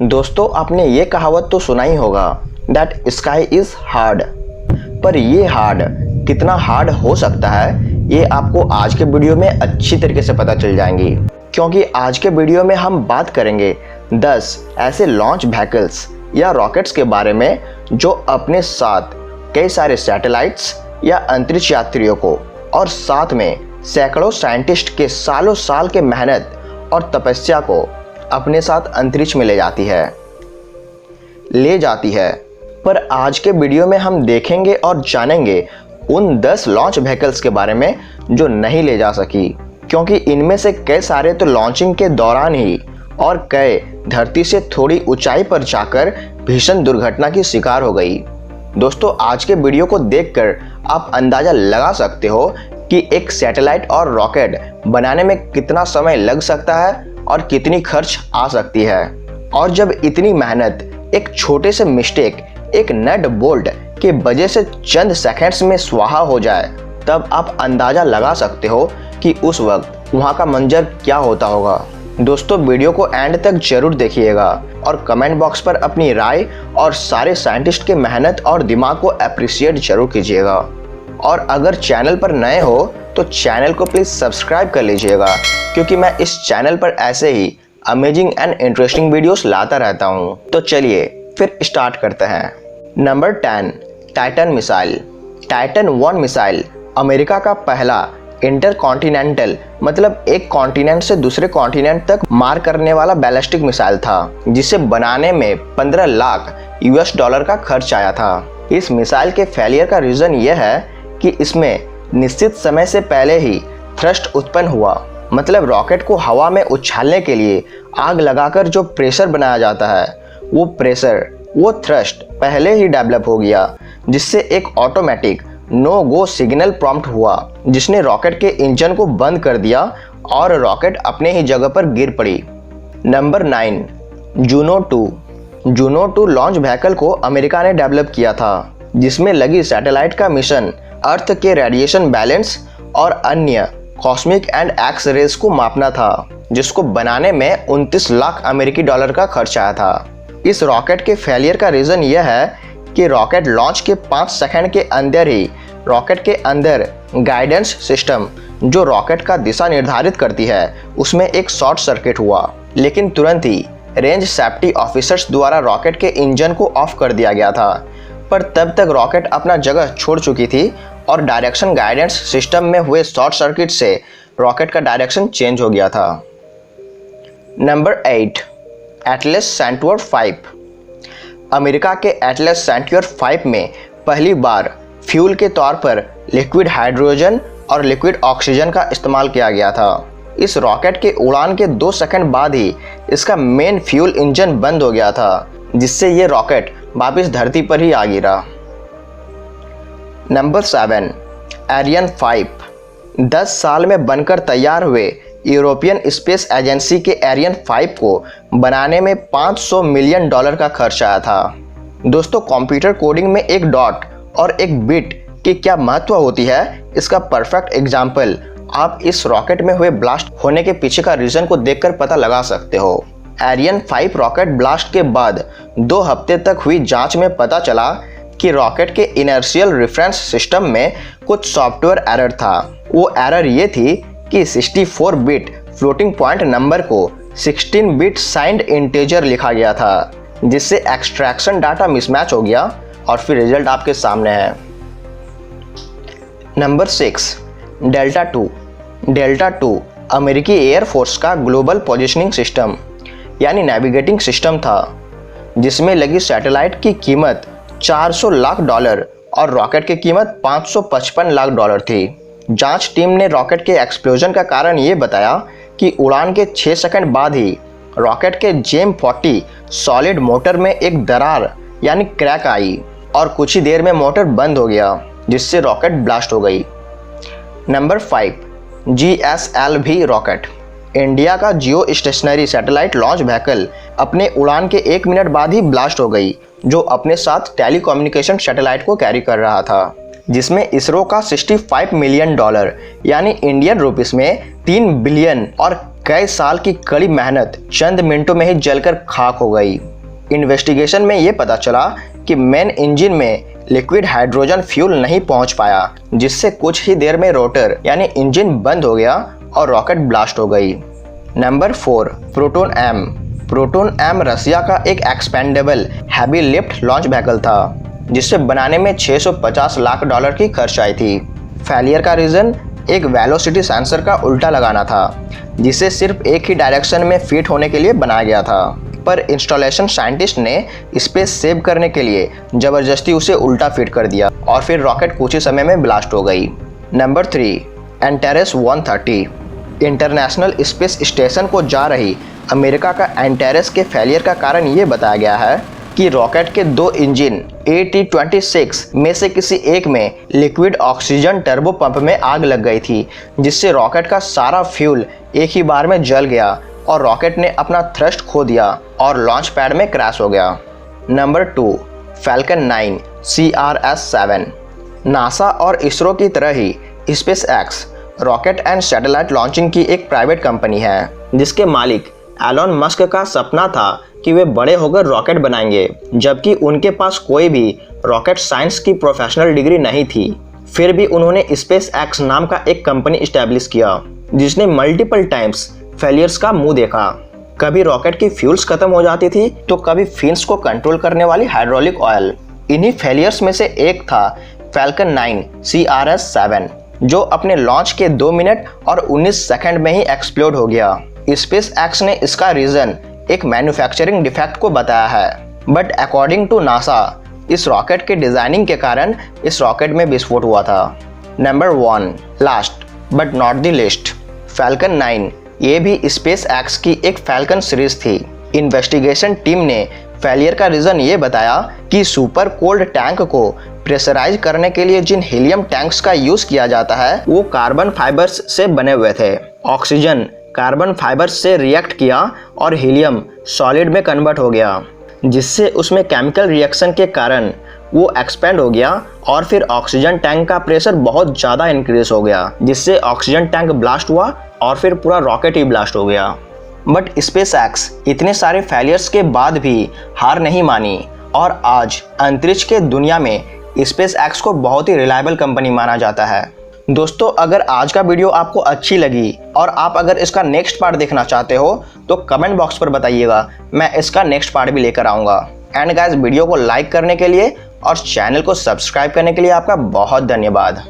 दोस्तों, आपने ये कहावत तो सुना ही होगा दैट स्काई इज हार्ड। पर ये हार्ड कितना हार्ड हो सकता है ये आपको आज के वीडियो में अच्छी तरीके से पता चल जाएंगी, क्योंकि आज के वीडियो में हम बात करेंगे 10 ऐसे लॉन्च व्हीकल्स या रॉकेट्स के बारे में जो अपने साथ कई सारे सैटेलाइट्स या अंतरिक्ष यात्रियों को और साथ में सैकड़ों साइंटिस्ट के सालों साल के मेहनत और तपस्या को अपने साथ अंतरिक्ष में ले जाती है। पर आज के वीडियो में हम देखेंगे और जानेंगे उन 10 लॉन्च व्हीकल्स के बारे में जो नहीं ले जा सकी, क्योंकि इनमें से कई सारे तो लॉन्चिंग के दौरान ही और कई धरती से थोड़ी ऊंचाई पर जाकर भीषण दुर्घटना की शिकार हो गई। दोस्तों, आज के वीडियो को देखकर आप अंदाजा लगा सकते हो कि एक सैटेलाइट और रॉकेट बनाने में कितना समय लग सकता है और कितनी खर्च आ सकती है। और जब इतनी मेहनत एक छोटे से मिस्टेक, एक नट बोल्ट के वजह से चंद सेकंड्स में स्वाहा हो जाए, तब आप अंदाजा लगा सकते हो कि उस वक्त वहां का मंजर क्या होता होगा। दोस्तों, वीडियो को एंड तक जरूर देखिएगा और कमेंट बॉक्स पर अपनी राय और सारे साइंटिस्ट के मेहनत और दिमाग को अप्रिशिएट जरूर कीजिएगा। और अगर चैनल पर नए हो तो चैनल को प्लीज सब्सक्राइब कर लीजिएगा, क्योंकि मैं इस चैनल पर ऐसे ही अमेजिंग एंड इंटरेस्टिंग वीडियोस लाता रहता हूं। तो चलिए फिर स्टार्ट करते हैं। Number 10, Titan missile. Titan 1 missile America का पहला इंटरकॉन्टिनेंटल, मतलब एक कॉन्टिनेंट से दूसरे कॉन्टिनेंट तक मार करने वाला बैलिस्टिक मिसाइल था, जिसे बनाने में 15 लाख US डॉलर का खर्च आया था। इस मिसाइल के फेलियर का रीजन यह है कि इसमें निश्चित समय से पहले ही थ्रस्ट उत्पन्न हुआ, मतलब रॉकेट को हवा में उछालने के लिए आग लगाकर जो प्रेशर बनाया जाता है, वो थ्रस्ट पहले ही डेवलप हो गया, जिससे एक ऑटोमेटिक नो गो सिग्नल प्रॉम्प्ट हुआ, जिसने रॉकेट के इंजन को बंद कर दिया और रॉकेट अपने ही जगह पर गिर पड़ी। Number 9, Juno 2। Juno 2 launch vehicle को अमेरिका ने डेवलप किया था, जिसमें लगी सैटेलाइट का मिशन अर्थ के रेडिएशन बैलेंस और अन्य कॉस्मिक एंड एक्स रेज को मापना था, जिसको बनाने में 29 लाख अमेरिकी डॉलर का खर्च आया था। इस रॉकेट के फेलियर का रीजन यह है कि रॉकेट लॉन्च के 5 सेकंड के अंदर ही रॉकेट के अंदर गाइडेंस सिस्टम, जो रॉकेट का दिशा निर्धारित करती है, उसमें एक शॉर्ट सर्किट हुआ, लेकिन तुरंत ही रेंज सेफ्टी ऑफिसर्स द्वारा रॉकेट के इंजन को ऑफ कर दिया गया था। पर तब तक रॉकेट अपना जगह छोड़ चुकी थी और डायरेक्शन गाइडेंस सिस्टम में हुए शॉर्ट सर्किट से रॉकेट का डायरेक्शन चेंज हो गया था। Number 8, Atlas Centaur 5। अमेरिका के एटलस सेंट्योर 5 में पहली बार फ्यूल के तौर पर लिक्विड हाइड्रोजन और लिक्विड ऑक्सीजन का इस्तेमाल किया गया था। इस रॉकेट के उड़ान के 2 सेकंड बाद ही इसका मेन फ्यूल इंजन बंद हो गया था, जिससे ये रॉकेट वापस धरती पर ही आ गिरा। Number 7, Ariane 5। 10 साल में बनकर तैयार हुए यूरोपियन स्पेस एजेंसी के एरियन 5 को बनाने में $500 मिलियन का खर्च आया था। दोस्तों, कंप्यूटर कोडिंग में एक डॉट और एक बिट की क्या महत्व होती है, इसका परफेक्ट एग्जाम्पल आप इस रॉकेट में हुए ब्लास्ट होने के पीछे का रीजन को देखकर पता लगा सकते हो। एरियन 5 रॉकेट ब्लास्ट के बाद 2 हफ्ते तक हुई जांच में पता चला कि रॉकेट के इनर्शियल रेफरेंस सिस्टम में कुछ सॉफ्टवेयर एरर था। वो एरर ये थी कि 64 बिट फ्लोटिंग पॉइंट नंबर को 16 बिट साइंड इंटीजर लिखा गया था, जिससे एक्सट्रैक्शन डाटा मिसमैच हो गया और फिर रिजल्ट आपके सामने है। Number 6, delta 2। डेल्टा 2 अमेरिकी एयरफोर्स का ग्लोबल पोजिशनिंग सिस्टम यानी नेविगेटिंग सिस्टम था, जिसमें लगी सैटेलाइट की कीमत $400 लाख और रॉकेट की कीमत $555 लाख थी। जांच टीम ने रॉकेट के एक्सप्लोजन का कारण ये बताया कि उड़ान के 6 सेकंड बाद ही रॉकेट के जेम 40 सॉलिड मोटर में एक दरार यानी क्रैक आई और कुछ ही देर में मोटर बंद हो गया, जिससे रॉकेट ब्लास्ट हो गई। Number 5, GSLV rocket. इंडिया का जियो स्टेशनरी सैटेलाइट लॉन्च व्हीकल अपने उड़ान के 1 मिनट बाद ही ब्लास्ट हो गई, जो अपने साथ टेलीकम्युनिकेशन सैटेलाइट को कैरी कर रहा था, जिसमें इसरो का $65 मिलियन यानी इंडियन रुपीस में 3 बिलियन और कई साल की कड़ी मेहनत चंद मिनटों में ही जलकर खाक हो गई। इन्वेस्टिगेशन में ये पता चला कि मेन इंजन में लिक्विड हाइड्रोजन फ्यूल नहीं पहुंच पाया, जिससे कुछ ही देर में रोटर यानी इंजन बंद हो गया और रॉकेट ब्लास्ट हो गई। Number 4, Proton M. Proton M Russia का एक expendable heavy lift launch vehicle था, जिसे बनाने में $650 लाख की खर्च आई थी। फेलियर का रीज़न एक वेलोसिटी सेंसर का उल्टा लगाना था, जिसे सिर्फ एक ही डायरेक्शन में फिट होने के लिए बनाया गया था। पर इंस्टॉलेशन साइंटिस्ट ने स्पेस सेव करने के लिए ज़बरदस्ती उसे उल्टा फिट कर दिया और फिर रॉकेट कुछ ही समय में ब्लास्ट हो गई। नंबर 3, एंटेरेस 130। इंटरनेशनल स्पेस स्टेशन को जा रही अमेरिका का एंटेरेस के फेलियर का कारण ये बताया गया है कि रॉकेट के 2 इंजन AT-26 में से किसी एक में लिक्विड ऑक्सीजन टर्बो पंप में आग लग गई थी, जिससे रॉकेट का सारा फ्यूल एक ही बार में जल गया और रॉकेट ने अपना थ्रस्ट खो दिया और लॉन्च पैड में क्रैश हो गया। Number 2, falcon 9 CRS-7। नासा और इसरो की तरह ही SpaceX rocket and satellite launching की एक प्राइवेट कंपनी है, जिसके मालिक एलन मस्क का सपना था कि वे बड़े होकर रॉकेट बनाएंगे, जबकि उनके पास कोई भी रॉकेट साइंस की प्रोफेशनल डिग्री नहीं थी। फिर भी उन्होंने स्पेस एक्स नाम का एक कंपनी इस्टेब्लिश किया, जिसने मल्टीपल टाइम्स फेलियर्स का मुंह देखा। कभी रॉकेट की फ्यूल्स खत्म हो जाती थी तो कभी फिन्स को कंट्रोल करने वाली हाइड्रोलिक ऑयल। इन्हीं फेलियर्स में से एक था फैल्कन 9 CRS-7, जो अपने लॉन्च के 2 मिनट और 19 सेकंड में ही एक्सप्लोड हो गया। स्पेस एक्स ने इसका रीजन एक मैन्युफैक्चरिंग डिफेक्ट को बताया है, बट अकॉर्डिंग टू नासा इस रॉकेट के डिजाइनिंग के कारण इस रॉकेट में विस्फोट हुआ था। Number 1, last but not the list, falcon 9। ये भी स्पेस एक्स की एक फैल्कन सीरीज थी। इन्वेस्टिगेशन टीम ने फेलियर का रीजन ये बताया कि सुपर कोल्ड टैंक को प्रेशराइज करने के लिए जिन हीलियम टैंक्स का यूज किया जाता है वो कार्बन फाइबर्स से बने हुए थे। ऑक्सीजन कार्बन फाइबर्स से रिएक्ट किया और हीलियम सॉलिड में कन्वर्ट हो गया, जिससे उसमें केमिकल रिएक्शन के कारण वो एक्सपेंड हो गया और फिर ऑक्सीजन टैंक का प्रेशर बहुत ज़्यादा इंक्रीज हो गया, जिससे ऑक्सीजन टैंक ब्लास्ट हुआ और फिर पूरा रॉकेट ही ब्लास्ट हो गया। बट स्पेस एक्स इतने सारे फेलियर्स के बाद भी हार नहीं मानी और आज अंतरिक्ष के दुनिया में स्पेस एक्स को बहुत ही रिलायबल कंपनी माना जाता है। दोस्तों, अगर आज का वीडियो आपको अच्छी लगी और आप अगर इसका नेक्स्ट पार्ट देखना चाहते हो तो कमेंट बॉक्स पर बताइएगा, मैं इसका नेक्स्ट पार्ट भी लेकर आऊँगा। एंड गाइस, वीडियो को लाइक करने के लिए और चैनल को सब्सक्राइब करने के लिए आपका बहुत धन्यवाद।